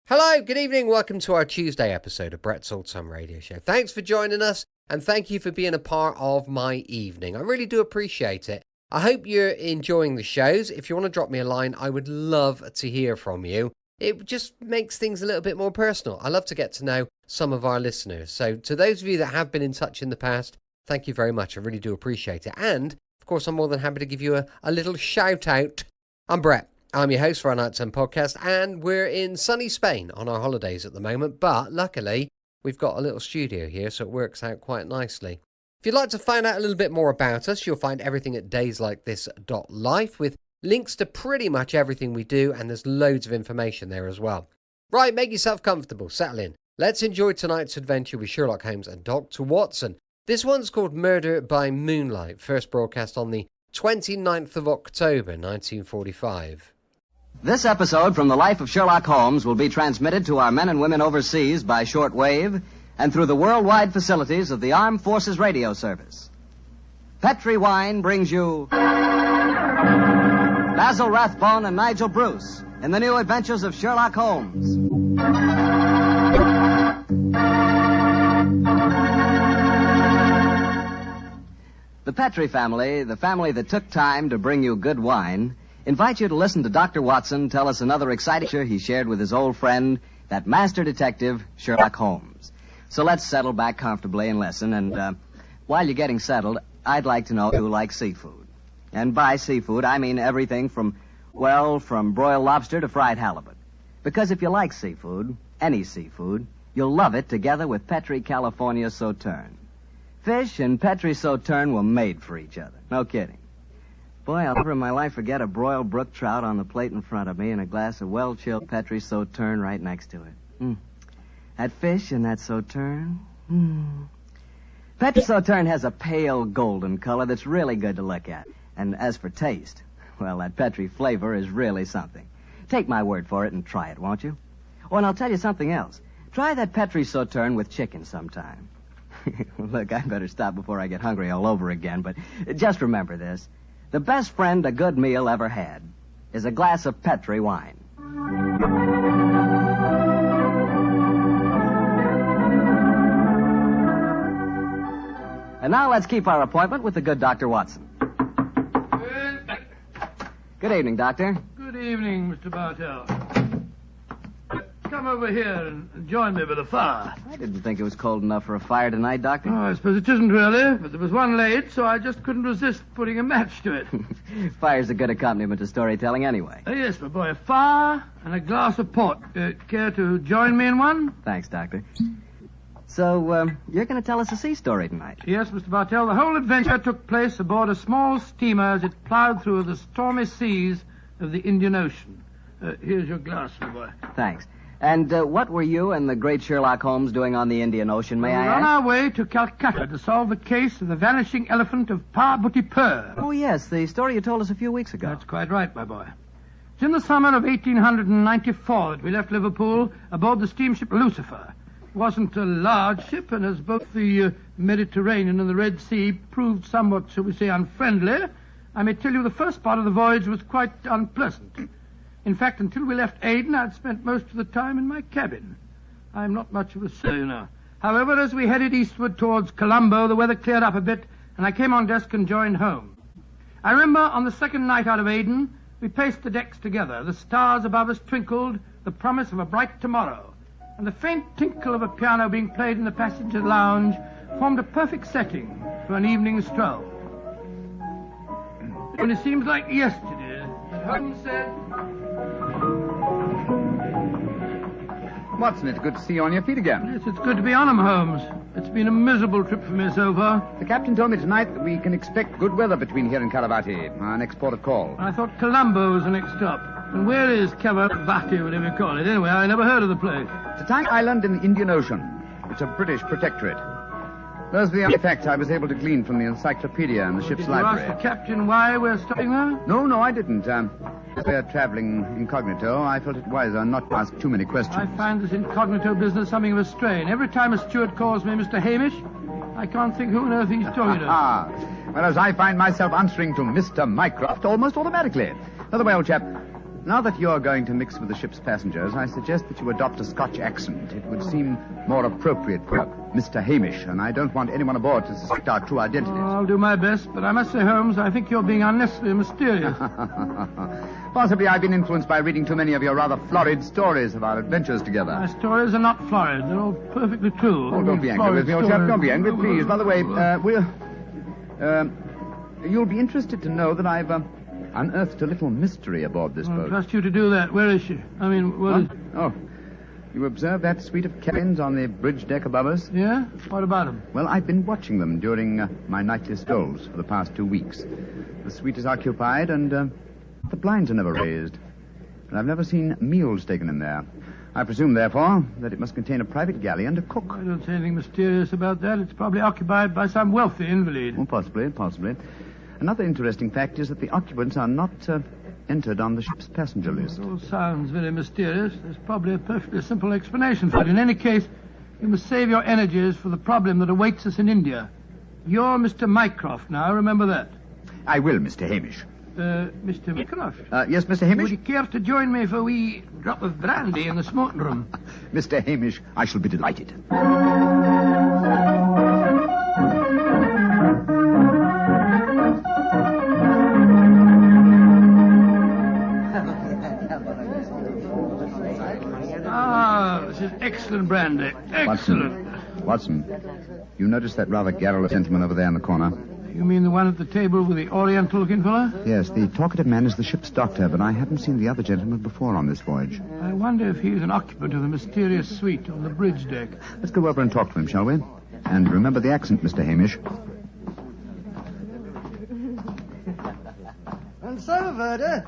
Hello, good evening. Welcome to our Tuesday episode of Brett's Old Time Radio Show. Thanks for joining us, and thank you for being a part of my evening. I really do appreciate it. I hope you're enjoying the shows. If you want to drop me a line, I would love to hear from you. It just makes things a little bit more personal. I love to get to know some of our listeners. So to those of you that have been in touch in the past, thank you very much. I really do appreciate it. And, of course, I'm more than happy to give you a little shout out. I'm Brett. I'm your host for our Nighttime Podcast, and we're in sunny Spain on our holidays at the moment, but luckily we've got a little studio here, so it works out quite nicely. If you'd like to find out a little bit more about us, you'll find everything at dayslikethis.life with links to pretty much everything we do, and there's loads of information there as well. Right, make yourself comfortable, settle in. Let's enjoy tonight's adventure with Sherlock Holmes and Dr. Watson. This one's called Murder by Moonlight, first broadcast on the 29th of October, 1945. This episode from the life of Sherlock Holmes will be transmitted to our men and women overseas by shortwave and through the worldwide facilities of the Armed Forces Radio Service. Petri Wine brings you Basil Rathbone and Nigel Bruce in the new adventures of Sherlock Holmes. The Petri family, the family that took time to bring you good wine, invite you to listen to Dr. Watson tell us another exciting adventure he shared with his old friend, that master detective, Sherlock Holmes. So let's settle back comfortably and listen. And while you're getting settled, I'd like to know if you like seafood. And by seafood, I mean everything from broiled lobster to fried halibut. Because if you like seafood, any seafood, you'll love it together with Petri California Sauterne. Fish and Petri Sauterne were made for each other. No kidding. Boy, I'll never in my life forget a broiled brook trout on the plate in front of me and a glass of well-chilled Petri Sauterne right next to it. That fish and that Sauterne. Petri Sauterne has a pale golden color that's really good to look at. And as for taste, well, that Petri flavor is really something. Take my word for it and try it, won't you? Oh, and I'll tell you something else. Try that Petri Sauterne with chicken sometime. Look, I better stop before I get hungry all over again, but just remember this. The best friend a good meal ever had is a glass of Petri wine. And now let's keep our appointment with the good Dr. Watson. Good evening, Doctor. Good evening, Mr. Bartell. Come over here and join me by the fire. I didn't think it was cold enough for a fire tonight, Doctor. Oh, I suppose it isn't really, but there was one late, so I just couldn't resist putting a match to it. Fire's a good accompaniment to storytelling anyway. Yes, my boy, a fire and a glass of port. Care to join me in one? Thanks, Doctor. So, you're going to tell us a sea story tonight? Yes, Mr. Bartell. The whole adventure took place aboard a small steamer as it plowed through the stormy seas of the Indian Ocean. Here's your glass, my boy. Thanks. And what were you and the great Sherlock Holmes doing on the Indian Ocean, may I ask? We're on our way to Calcutta to solve the case of the vanishing elephant of Parbutipur. Oh, yes, the story you told us a few weeks ago. That's quite right, my boy. It's in the summer of 1894 that we left Liverpool aboard the steamship Lucifer. It wasn't a large ship, and as both the Mediterranean and the Red Sea proved somewhat, shall we say, unfriendly, I may tell you the first part of the voyage was quite unpleasant. In fact, until we left Aden, I'd spent most of the time in my cabin. I'm not much of a sailor. However, as we headed eastward towards Colombo, the weather cleared up a bit, and I came on deck and joined home. I remember on the second night out of Aden, we paced the decks together. The stars above us twinkled, the promise of a bright tomorrow, and the faint tinkle of a piano being played in the passenger lounge formed a perfect setting for an evening stroll. When it seems like yesterday, Holmes said... Watson, it's good to see you on your feet again. Yes, it's good to be on 'em, Holmes. It's been a miserable trip for me so far. The captain told me tonight that we can expect good weather between here and Calavati, our next port of call. I thought Colombo was the next stop. And where is Calavati, whatever you call it? Anyway, I never heard of the place. It's a tiny island in the Indian Ocean. It's a British protectorate. Those are the only facts I was able to glean from the encyclopedia in the ship's library. Did you ask the captain why we're stopping there? No, I didn't. As we're traveling incognito, I felt it wiser not to ask too many questions. I find this incognito business something of a strain. Every time a steward calls me Mr. Hamish, I can't think who on earth he's talking to. Whereas I find myself answering to Mr. Mycroft almost automatically. By the way, old chap, Now that you're going to mix with the ship's passengers, I suggest that you adopt a Scotch accent. It would seem more appropriate for Mr. Hamish, and I don't want anyone aboard to suspect our true identities. I'll do my best, but I must say, Holmes, I think you're being unnecessarily mysterious. Possibly I've been influenced by reading too many of your rather florid stories of our adventures together. My stories are not florid. They're all perfectly true. Oh, don't be angry with me, old chap. Don't be angry, please. By the way, you'll be interested to know that I've unearthed a little mystery aboard this boat. I trust you to do that. Where is she? I mean, what is... Oh, you observe that suite of cabins on the bridge deck above us? Yeah? What about them? Well, I've been watching them during my nightly strolls for the past 2 weeks. The suite is occupied and the blinds are never raised. And I've never seen meals taken in there. I presume, therefore, that it must contain a private galley and a cook. I don't see anything mysterious about that. It's probably occupied by some wealthy invalid. Oh, possibly. Another interesting fact is that the occupants are not entered on the ship's passenger list. It all sounds very mysterious. There's probably a perfectly simple explanation for it. In any case, you must save your energies for the problem that awaits us in India. You're Mr. Mycroft now, remember that. I will, Mr. Hamish. Mr. Mycroft? Yes, Mr. Hamish? Would you care to join me for a wee drop of brandy in the smoking room? Mr. Hamish, I shall be delighted. This is excellent brandy. Excellent. Watson, you notice that rather garrulous gentleman over there in the corner? You mean the one at the table with the oriental-looking fellow? Yes, the talkative man is the ship's doctor, but I haven't seen the other gentleman before on this voyage. I wonder if he's an occupant of the mysterious suite on the bridge deck. Let's go over and talk to him, shall we? And remember the accent, Mr. Hamish. And so, Verda,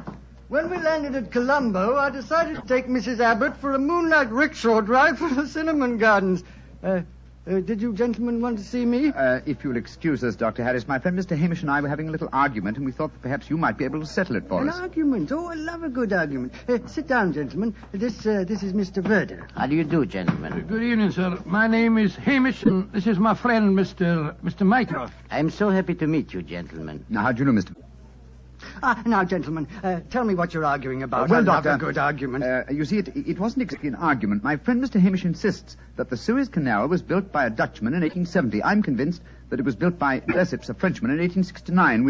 when we landed at Colombo, I decided to take Mrs. Abbott for a moonlight rickshaw drive through the cinnamon gardens. Did you gentlemen want to see me? If you'll excuse us, Dr. Harris, my friend Mr. Hamish and I were having a little argument, and we thought that perhaps you might be able to settle it for us. An argument? Oh, I love a good argument. Sit down, gentlemen. This is Mr. Verda. How do you do, gentlemen? Good evening, sir. My name is Hamish, and this is my friend, Mr. Mycroft. I'm so happy to meet you, gentlemen. Now, how do you know, Mr. Now, gentlemen, tell me what you're arguing about. Well, I Doctor, love a good argument. You see, it wasn't exactly an argument. My friend Mr. Hamish insists that the Suez Canal was built by a Dutchman in 1870. I'm convinced that it was built by Lesseps, a Frenchman, in 1869.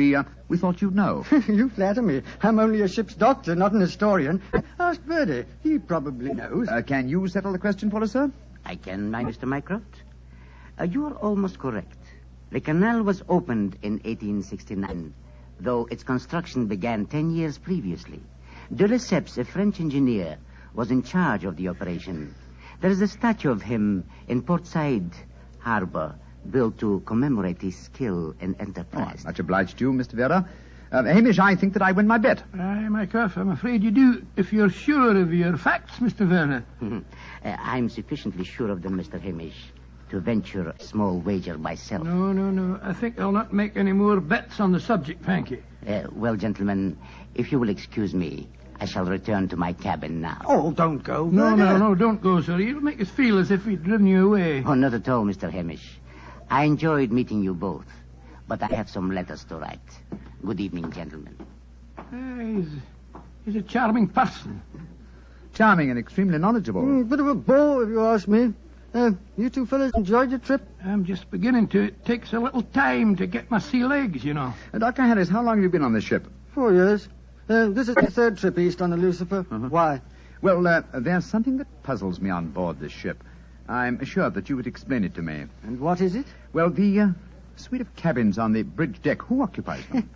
We thought you'd know. You flatter me. I'm only a ship's doctor, not an historian. Ask Verdi. He probably knows. Can you settle the question for us, sir? I can, Mr. Mycroft. You are almost correct. The canal was opened in 1869. Though its construction began 10 years previously. De Lesseps, a French engineer, was in charge of the operation. There is a statue of him in Port Said Harbor, built to commemorate his skill and enterprise. Much obliged to you, Mr. Vera. Hamish, I think that I win my bet. Aye, Mycroft, I'm afraid you do, if you're sure of your facts, Mr. Werner. I'm sufficiently sure of them, Mr. Hamish, to venture a small wager myself. No. I think I'll not make any more bets on the subject, thank you. Well, gentlemen, if you will excuse me, I shall return to my cabin now. Oh, don't go. No, don't go, sir. You'll make us feel as if we'd driven you away. Oh, not at all, Mr. Hamish. I enjoyed meeting you both, but I have some letters to write. Good evening, gentlemen. He's a charming person. Charming and extremely knowledgeable. Bit of a bore, if you ask me. You two fellas enjoyed your trip? I'm just beginning to. It takes a little time to get my sea legs, you know. Dr. Harris, how long have you been on this ship? 4 years. This is the third trip east on the Lucifer. Uh-huh. Why? Well, there's something that puzzles me on board this ship. I'm assured that you would explain it to me. And what is it? Well, the suite of cabins on the bridge deck, who occupies them?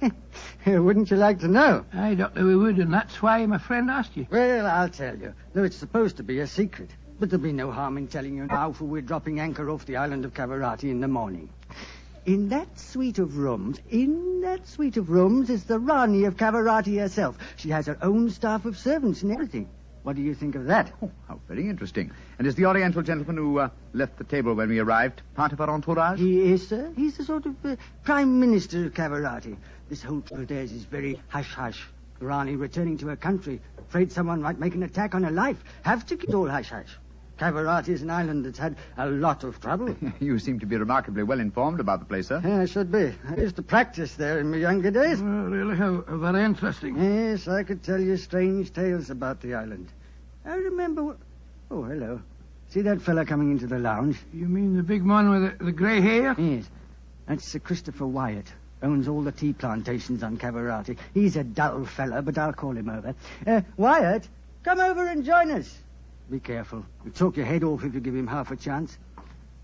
Wouldn't you like to know? Aye, Doctor, we would, and that's why my friend asked you. Well, I'll tell you. Though it's supposed to be a secret. But there'll be no harm in telling you now, for we're dropping anchor off the island of Cavarati in the morning. In that suite of rooms is the Rani of Cavarati herself. She has her own staff of servants and everything. What do you think of that? Oh, how very interesting. And is the Oriental gentleman who left the table when we arrived part of our entourage? He is, sir. He's the sort of Prime Minister of Cavarati. This whole trip of theirs is very hush-hush. Rani returning to her country, afraid someone might make an attack on her life. Have to keep it all hush-hush. Cavarati is an island that's had a lot of trouble. You seem to be remarkably well informed about the place, sir. Yeah, I should be. I used to practice there in my younger days. Well, really, how very interesting. Yes, I could tell you strange tales about the island. I remember what... Oh, hello. See that fella coming into the lounge? You mean the big man with the grey hair? Yes. That's Sir Christopher Wyatt. Owns all the tea plantations on Cavarati. He's a dull fella, but I'll call him over. Wyatt, come over and join us. Be careful. He'll talk your head off if you give him half a chance.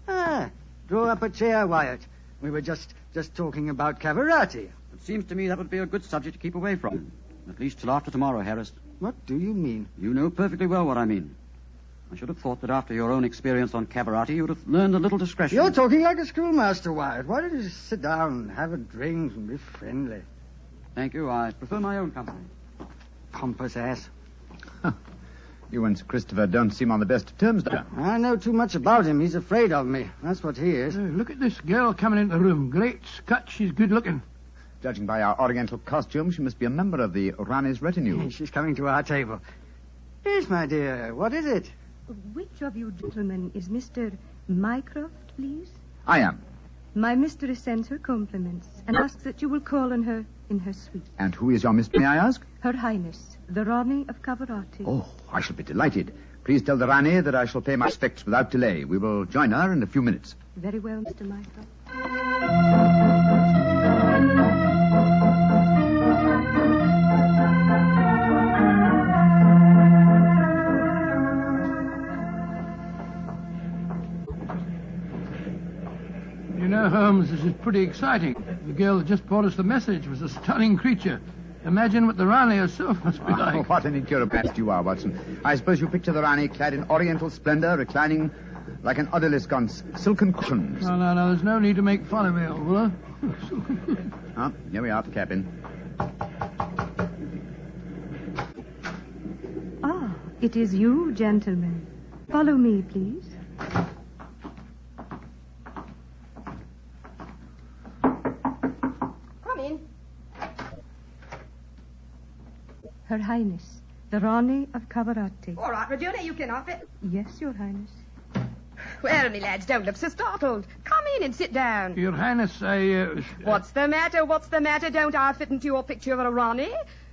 Draw up a chair, Wyatt. We were just talking about Cavarati. It seems to me that would be a good subject to keep away from. At least till after tomorrow, Harris. What do you mean? You know perfectly well what I mean. I should have thought that after your own experience on Cavarati, you would have learned a little discretion. You're talking like a schoolmaster, Wyatt. Why don't you just sit down, have a drink, and be friendly? Thank you. I prefer my own company. Pompous ass. You and Sir Christopher don't seem on the best of terms, sir. I know too much about him. He's afraid of me. That's what he is. Look at this girl coming into the room. Great Scott, she's good looking. Judging by our oriental costume, she must be a member of the Rani's retinue. She's coming to our table. Yes, my dear. What is it? Which of you gentlemen is Mr. Mycroft, please? I am. My mistress sends her compliments and asks that you will call on her in her suite. And who is your mistress, may I ask? Her Highness, the Rani of Cavarati. Oh, I shall be delighted. Please tell the Rani that I shall pay my respects without delay. We will join her in a few minutes. Very well, Mr. Mycroft. You know, Holmes, this is pretty exciting. The girl that just brought us the message was a stunning creature. Imagine what the Rani herself must be like. Oh, what an incurable beast you are, Watson. I suppose you picture the Rani clad in oriental splendor, reclining like an odalisque on silken cushions. No, there's no need to make fun of me, old fellow. Ah, here we are at the cabin. Ah, it is you, gentlemen. Follow me, please. Her Highness, the Rani of Cavarati. All right, Regina, you can off it. Yes, Your Highness. Well, me lads, don't look so startled. Come in and sit down. Your Highness, What's the matter? Don't I fit into your picture of a Rani?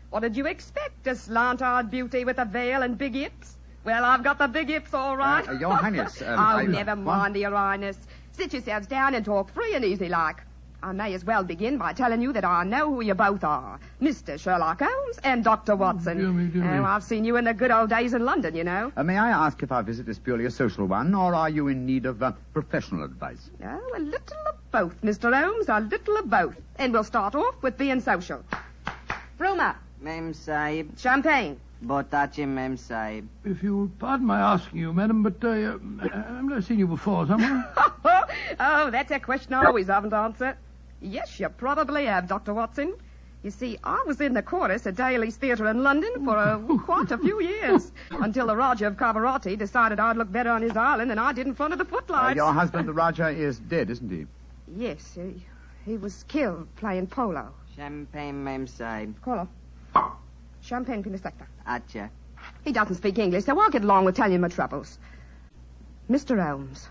What did you expect? A slant-eyed beauty with a veil and big hips? Well, I've got the big hips, all right. Your Highness... never mind, Your Highness. Sit yourselves down and talk free and easy like. I may as well begin by telling you that I know who you both are. Mr. Sherlock Holmes and Dr. Watson. Dear me. I've seen you in the good old days in London, you know. May I ask if our visit is purely a social one, or are you in need of professional advice? Oh, a little of both, Mr. Holmes, a little of both. And we'll start off with being social. Roma. Mem Sahib. Champagne. Botachi, Mem Sahib. If you pardon my asking you, madam, but I've never seen you before, somewhere. Oh, that's a question I always haven't answered. Yes, you probably have, Dr. Watson. You see, I was in the chorus at Daly's Theatre in London for quite a few years, until the Raja of Cavarati decided I'd look better on his island than I did in front of the footlights. Your husband, the Raja, is dead, isn't he? Yes, he was killed playing polo. Champagne, Mem Sahib. Colo. Champagne Pinistecta. Acha. He doesn't speak English, so I'll get along with telling you my troubles. Mr. Holmes,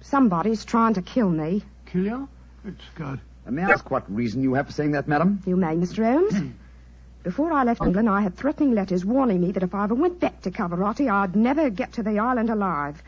somebody's trying to kill me. Kill you? Good Scott. May I ask what reason you have for saying that, madam? You may, Mr. Holmes. Before I left England, I had threatening letters warning me that if I ever went back to Cavarati, I'd never get to the island alive.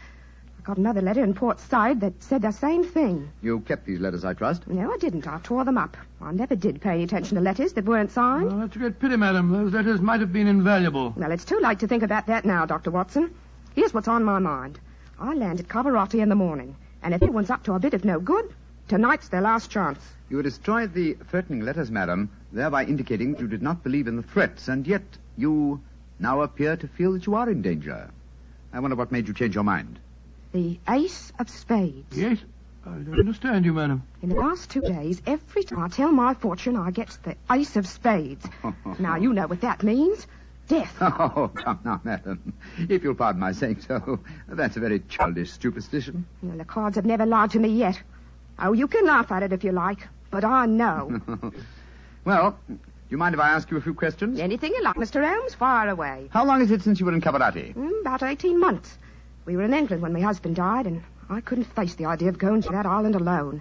I got another letter in Port Said that said the same thing. You kept these letters, I trust? No, I didn't. I tore them up. I never did pay any attention to letters that weren't signed. Well, that's a great pity, madam. Those letters might have been invaluable. Well, it's too late to think about that now, Dr. Watson. Here's what's on my mind. I land at Cavarati in the morning, and if anyone's up to a bit of no good, tonight's their last chance. You destroyed the threatening letters, madam, thereby indicating that you did not believe in the threats, and yet you now appear to feel that you are in danger. I wonder what made you change your mind. The Ace of Spades. Yes? I don't understand you, madam. In the last 2 days, every time I tell my fortune, I get the Ace of Spades. Now, you know what that means. Death. Oh, come now, madam. If you'll pardon my saying so, that's a very childish superstition. Well, the cards have never lied to me yet. Oh, you can laugh at it if you like, but I know. Well, do you mind if I ask you a few questions? Anything you like, Mr. Holmes, fire away. How long is it since you were in Cavarati? About 18 months. We were in England when my husband died, and I couldn't face the idea of going to that island alone.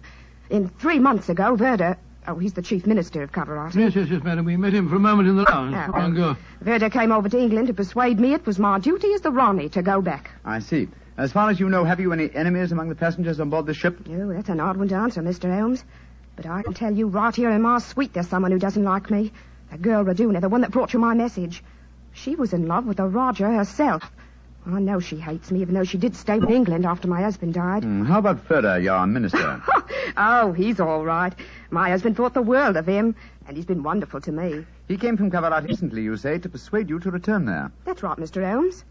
3 months ago, Verder... Oh, he's the chief minister of Cavarati. Yes, madam. We met him for a moment in the lounge. Verder came over to England to persuade me it was my duty as the Ronnie to go back. I see. As far as you know, have you any enemies among the passengers on board the ship? Oh, that's an odd one to answer, Mr. Holmes. But I can tell you right here in my suite there's someone who doesn't like me. That girl, Raduna, the one that brought you my message. She was in love with the Roger herself. I know she hates me, even though she did stay in England after my husband died. How about Ferder, your minister? Oh, he's all right. My husband thought the world of him, and he's been wonderful to me. He came from Cavarati recently, you say, to persuade you to return there. That's right, Mr. Holmes.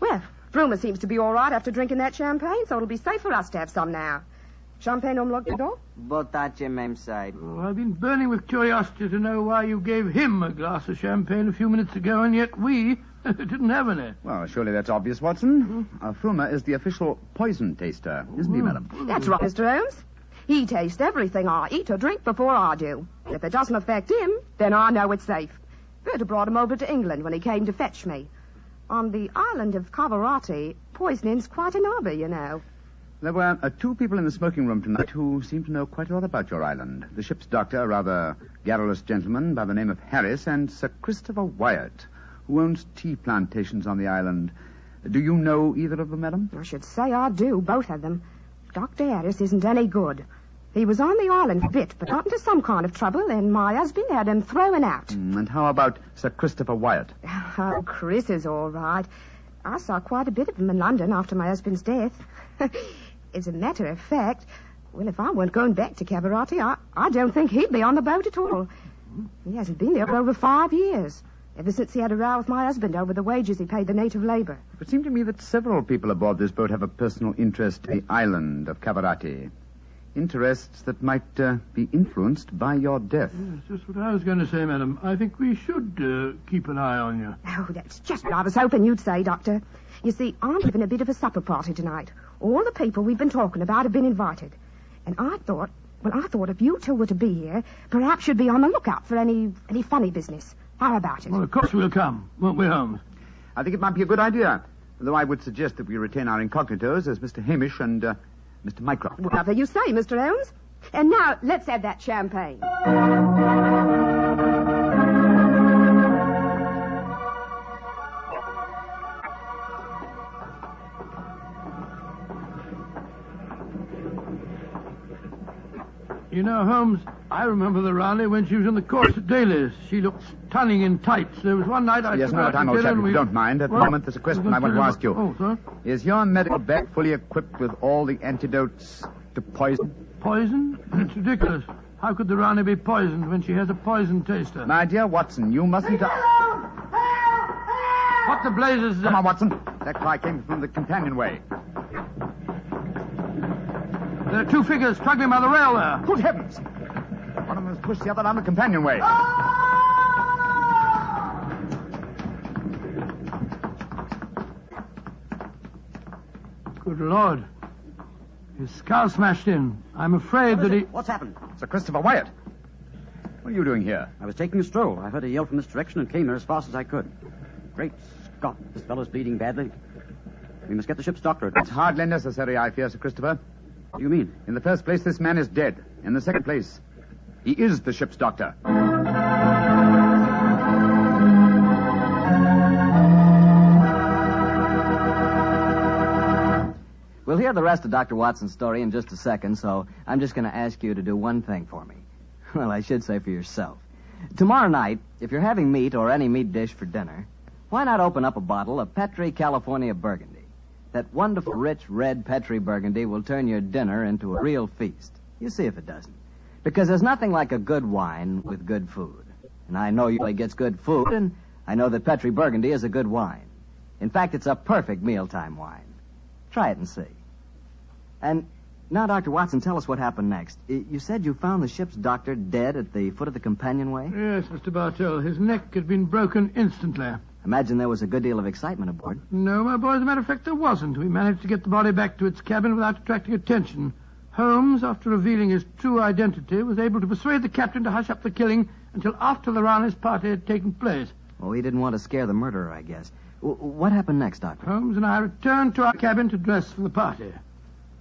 Well, Rumour seems to be all right after drinking that champagne, so it'll be safe for us to have some now. Champagne omlog to Botace, mem sahib. Oh, I've been burning with curiosity to know why you gave him a glass of champagne a few minutes ago, and yet we didn't have any. Well, surely that's obvious, Watson. Fruma is the official poison taster, isn't he, madam? That's right, Mr. Holmes. He tastes everything I eat or drink before I do. If it doesn't affect him, then I know it's safe. Berta brought him over to England when he came to fetch me. On the island of Cavarati, poisoning's quite an hobby, you know. There were 2 people in the smoking room tonight who seemed to know quite a lot about your island. The ship's doctor, a rather garrulous gentleman by the name of Harris, and Sir Christopher Wyatt, who owns tea plantations on the island. Do you know either of them, madam? I should say I do, both of them. Dr. Harris isn't any good. He was on the island a bit, but got into some kind of trouble, and my husband had him thrown out. And how about Sir Christopher Wyatt? Oh, Chris is all right. I saw quite a bit of him in London after my husband's death. As a matter of fact, well, if I weren't going back to Cavarati, I don't think he'd be on the boat at all. He hasn't been there for over 5 years, ever since he had a row with my husband over the wages he paid the native labor. It seemed to me that several people aboard this boat have a personal interest in the island of Cavarati. Interests that might be influenced by your death. Yes, just what I was going to say, madam. I think we should keep an eye on you. Oh, that's just what I was hoping you'd say, Doctor. You see, I'm giving a bit of a supper party tonight. All the people we've been talking about have been invited. And I thought if you 2 were to be here, perhaps you'd be on the lookout for any funny business. How about it? Well, of course we'll come, won't we, Holmes? I think it might be a good idea, though I would suggest that we retain our incognitos as Mr. Hamish and Mr. Mycroft. Whatever you say, Mr. Holmes. And now, let's have that champagne. You know, Holmes, I remember the Raleigh when she was in the course at Daly's. She looked stunning in tights. There was one night I... Yes, no time, old chap, if you don't mind. At the moment, there's a question I want to ask you. Oh, sir? Is your medical bag fully equipped with all the antidotes to poison? Poison? It's ridiculous. How could the Rani be poisoned when she has a poison taster? My dear Watson, you mustn't... What the blazes is that? Come on, Watson. That cry came from the companionway. There are 2 figures struggling by the rail there. Good heavens! One of them has pushed the other down the companionway. Good Lord. His skull smashed in. I'm afraid that he... What's happened? Sir Christopher Wyatt. What are you doing here? I was taking a stroll. I heard a yell from this direction and came here as fast as I could. Great Scott, this fellow's bleeding badly. We must get the ship's doctor. It's hardly necessary, I fear, Sir Christopher. What do you mean? In the first place, this man is dead. In the second place, he is the ship's doctor. We'll hear the rest of Dr. Watson's story in just a second, so I'm just going to ask you to do one thing for me. Well, I should say for yourself. Tomorrow night, if you're having meat or any meat dish for dinner, why not open up a bottle of Petri California Burgundy? That wonderful, rich, red Petri Burgundy will turn your dinner into a real feast. You see if it doesn't. Because there's nothing like a good wine with good food. And I know you only gets good food, and I know that Petri Burgundy is a good wine. In fact, it's a perfect mealtime wine. Try it and see. And now, Dr. Watson, tell us what happened next. You said you found the ship's doctor dead at the foot of the companionway? Yes, Mr. Bartell. His neck had been broken instantly. Imagine there was a good deal of excitement aboard. No, my boy, as a matter of fact, there wasn't. We managed to get the body back to its cabin without attracting attention. Holmes, after revealing his true identity, was able to persuade the captain to hush up the killing until after the Raleigh's party had taken place. Oh, he didn't want to scare the murderer, I guess. What happened next, Doctor? Holmes and I returned to our cabin to dress for the party.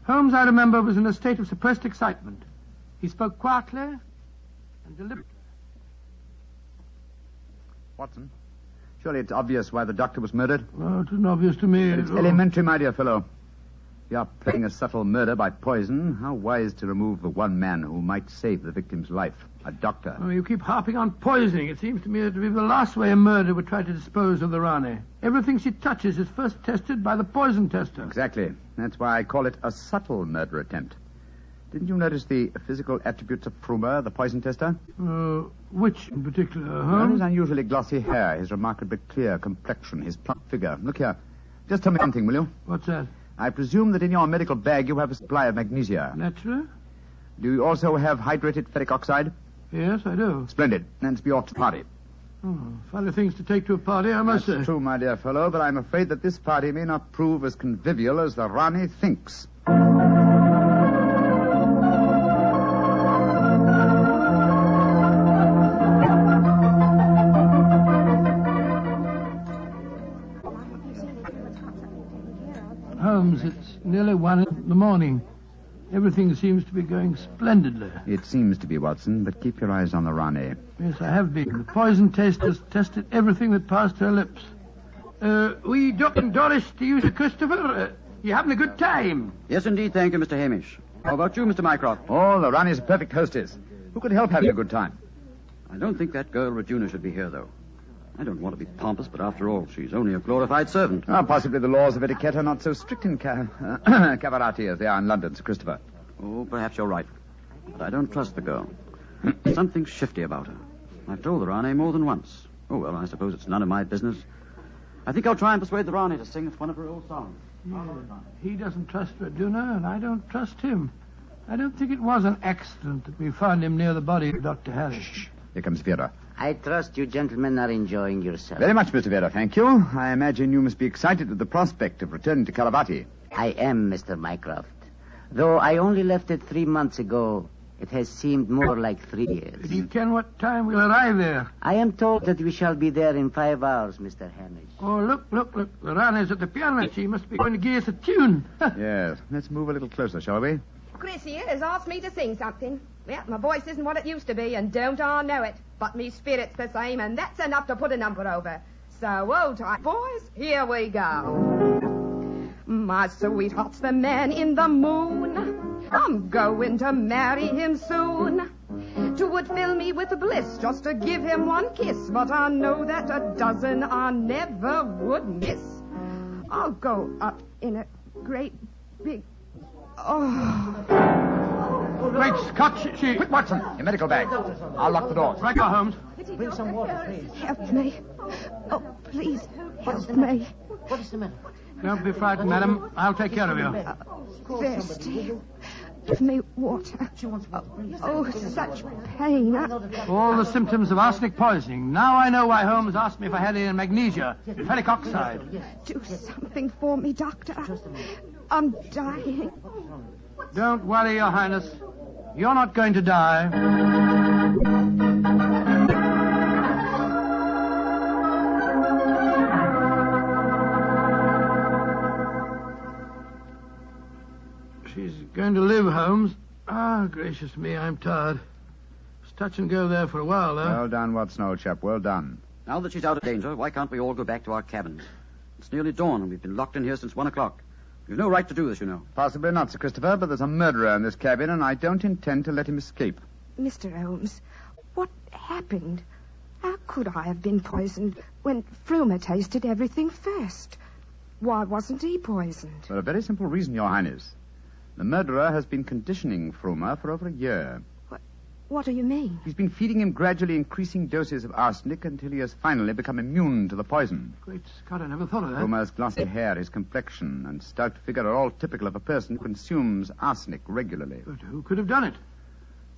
Holmes, I remember, was in a state of suppressed excitement. He spoke quietly and deliberately. Watson, surely it's obvious why the doctor was murdered. Well, it isn't obvious to me. It's elementary, my dear fellow. If you are planning a subtle murder by poison, how wise to remove the one man who might save the victim's life, a doctor. Oh, you keep harping on poisoning. It seems to me to be the last way a murderer would try to dispose of the Rani. Everything she touches is first tested by the poison tester. Exactly. That's why I call it a subtle murder attempt. Didn't you notice the physical attributes of Frumer, the poison tester? Which in particular, Well, Holmes? his unusually glossy hair, his remarkably clear complexion, his plump figure. Look here. Just tell me one thing, will you? What's that? I presume that in your medical bag you have a supply of magnesia. Naturally. Do you also have hydrated ferric oxide? Yes, I do. Splendid. Then be off to the party. Oh, funny things to take to a party, I must say. That's true, my dear fellow, but I'm afraid that this party may not prove as convivial as the Rani thinks. Holmes, it's nearly 1 a.m. Everything seems to be going splendidly. It seems to be, Watson, but keep your eyes on the Rani. Yes, I have been. The poison test has tested everything that passed her lips. We ducking Doris to use a Christopher. You having a good time? Yes, indeed, thank you, Mr. Hamish. How about you, Mr. Mycroft? Oh, the Rani's a perfect hostess. Who could help having a good time? I don't think that girl Regina should be here, though. I don't want to be pompous, but after all, she's only a glorified servant. Possibly the laws of etiquette are not so strict in Cavarati as they are in London, Sir Christopher. Oh, perhaps you're right. But I don't trust the girl. Something shifty about her. I've told the Rani more than once. Oh, well, I suppose it's none of my business. I think I'll try and persuade the Rani to sing us one of her old songs. Yeah. He doesn't trust Raduna, and I don't trust him. I don't think it was an accident that we found him near the body of Dr. Harris. Shh. Here comes Vera. I trust you gentlemen are enjoying yourselves. Very much, Mr. Vera, thank you. I imagine you must be excited at the prospect of returning to Caravati. I am, Mr. Mycroft. Though I only left it 3 months ago, it has seemed more like 3 years. Do you ken what time we'll arrive there? I am told that we shall be there in 5 hours, Mr. Hamish. Oh, look. The Rani's at the piano. She must be going to give us a tune. Yes. Let's move a little closer, shall we? Chris here has asked me to sing something. Well, my voice isn't what it used to be, and don't I know it. But me spirit's the same, and that's enough to put a number over. So, hold tight, boys. Here we go. My sweetheart's the man in the moon. I'm going to marry him soon. 'Twould fill me with bliss just to give him one kiss, but I know that a dozen I never would miss. I'll go up in a great big... Great Scott, she... Quick, Watson, your medical bag. I'll lock the doors. Right, go, Holmes. Bring some water, please. Help me. Oh, please, help me. What is the matter? Don't be frightened, madam. I'll take care of you. Thirsty. Give me water. Oh, such pain. All the symptoms of arsenic poisoning. Now I know why Holmes asked me if I had any magnesia, ferric oxide. Do something for me, Doctor. I'm dying. Don't worry, Your Highness. You're not going to die. She's going to live, Holmes. Ah, gracious me, I'm tired. It's touch and go there for a while, though. Well done, Watson, old chap. Well done. Now that she's out of danger, why can't we all go back to our cabins? It's nearly dawn, and we've been locked in here since 1 o'clock. You've no right to do this, you know. Possibly not, Sir Christopher, but there's a murderer in this cabin, and I don't intend to let him escape. Mr. Holmes, what happened? How could I have been poisoned when Frumer tasted everything first? Why wasn't he poisoned? For a very simple reason, Your Highness. The murderer has been conditioning Frumer for over a year. What do you mean? He's been feeding him gradually increasing doses of arsenic until he has finally become immune to the poison. Great Scott, I never thought of that. Frumer's glossy hair, his complexion, and stout figure are all typical of a person who consumes arsenic regularly. But who could have done it?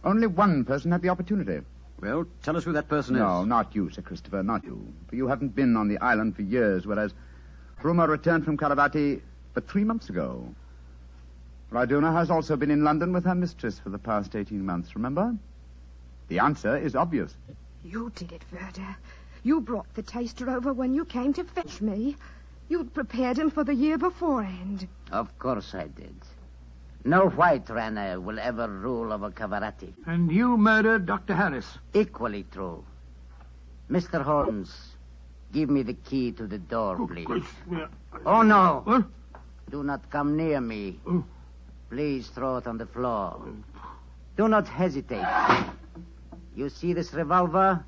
Only one person had the opportunity. Well, tell us who that person is. No, not you, Sir Christopher, not you. For you haven't been on the island for years, whereas Frumer returned from Caravati but 3 months ago. Raduna has also been in London with her mistress for the past 18 months, remember? The answer is obvious. You did it, Verda. You brought the taster over when you came to fetch me. You'd prepared him for the year beforehand. Of course I did. No white runner will ever rule over Cavarati. And you murdered Dr. Harris. Equally true. Mr. Holmes, give me the key to the door, please. Oh, no. What? Do not come near me. Oh. Please throw it on the floor. Do not hesitate. You see this revolver?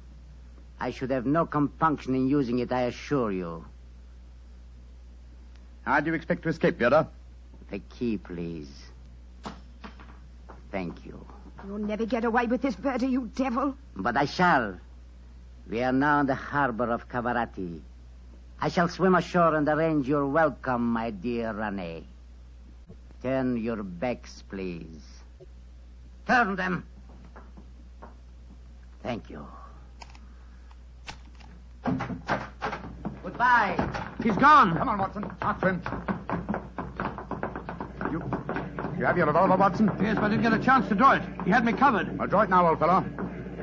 I should have no compunction in using it, I assure you. How do you expect to escape, Yoda? The key, please. Thank you. You'll never get away with this, Bertie, you devil. But I shall. We are now in the harbor of Cavarati. I shall swim ashore and arrange your welcome, my dear Rane. Turn your backs, please. Turn them. Thank you. Goodbye. He's gone. Come on, Watson. After him. You have your revolver, Watson? Yes, but I didn't get a chance to draw it. He had me covered. Well, draw it now, old fellow.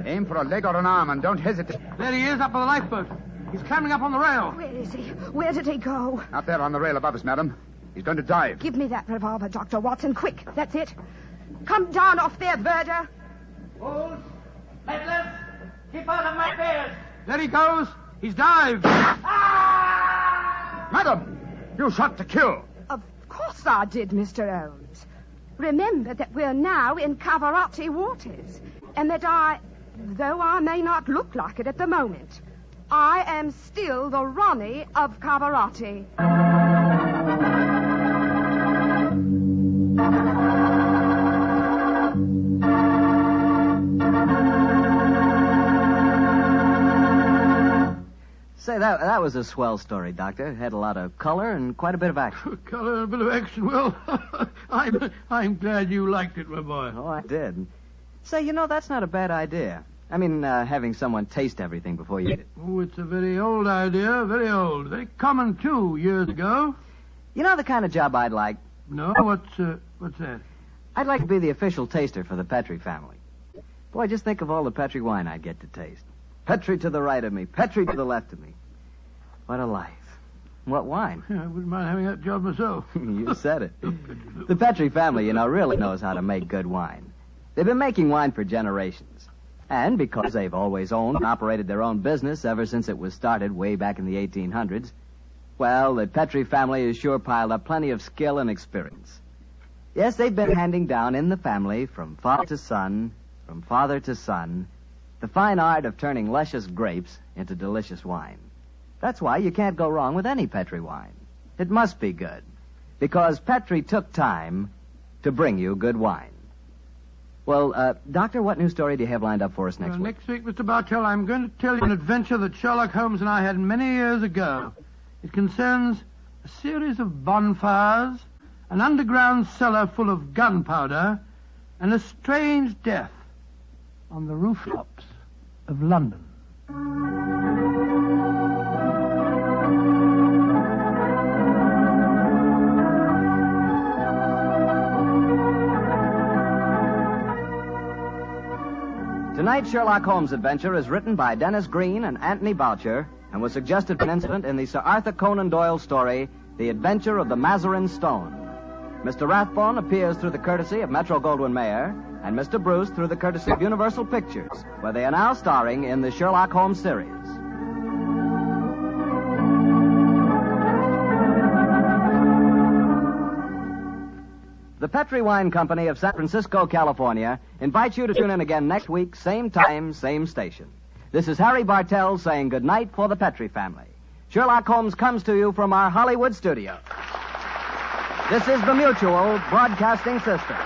Aim for a leg or an arm and don't hesitate. There he is, up on the lifeboat. He's climbing up on the rail. Where is he? Where did he go? Out there on the rail above us, madam. He's going to dive. Give me that revolver, Dr. Watson, quick. That's it. Come down off there, Verda. Fools! Peddlers! Keep out of my bears! There he goes. He's dived. Madam, you shot to kill. Of course I did, Mr. Holmes. Remember that we're now in Cavarati waters, and that though I may not look like it at the moment, I am still the Ronnie of Cavarati. Say, that was a swell story, Doctor. It had a lot of color and quite a bit of action. Color and a bit of action. Well, I'm glad you liked it, my boy. Oh, I did. Say, that's not a bad idea. I mean, having someone taste everything before you eat it. Oh, it's a very old idea, very old. Very common, too, years ago. You know the kind of job I'd like? No, what's that? I'd like to be the official taster for the Petrie family. Boy, just think of all the Petrie wine I'd get to taste. Petrie to the right of me, Petrie to the left of me. What a life. What wine? Yeah, I wouldn't mind having that job myself. You said it. The Petrie family, really knows how to make good wine. They've been making wine for generations. And because they've always owned and operated their own business ever since it was started way back in the 1800s, well, the Petrie family has sure piled up plenty of skill and experience. Yes, they've been handing down in the family from father to son, the fine art of turning luscious grapes into delicious wine. That's why you can't go wrong with any Petrie wine. It must be good, because Petrie took time to bring you good wine. Well, Doctor, what new story do you have lined up for us next week? Next week, Mr. Bartell, I'm going to tell you an adventure that Sherlock Holmes and I had many years ago. It concerns a series of bonfires, an underground cellar full of gunpowder, and a strange death on the rooftops of London. Tonight's Sherlock Holmes adventure is written by Dennis Green and Anthony Boucher and was suggested for an incident in the Sir Arthur Conan Doyle story, The Adventure of the Mazarin Stone. Mr. Rathbone appears through the courtesy of Metro-Goldwyn-Mayer, and Mr. Bruce through the courtesy of Universal Pictures, where they are now starring in the Sherlock Holmes series. The Petrie Wine Company of San Francisco, California, invites you to tune in again next week, same time, same station. This is Harry Bartell saying goodnight for the Petrie family. Sherlock Holmes comes to you from our Hollywood studio. This is the Mutual Broadcasting System.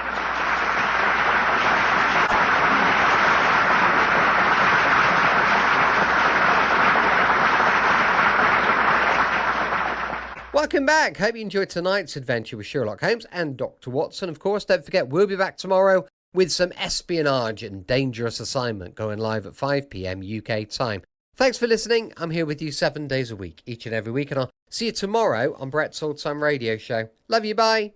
Welcome back. Hope you enjoyed tonight's adventure with Sherlock Holmes and Dr. Watson. Of course, don't forget, we'll be back tomorrow with some espionage and dangerous assignment going live at 5 p.m. UK time. Thanks for listening. I'm here with you 7 days a week, each and every week, and I'll see you tomorrow on Brett's Old Time Radio Show. Love you, bye.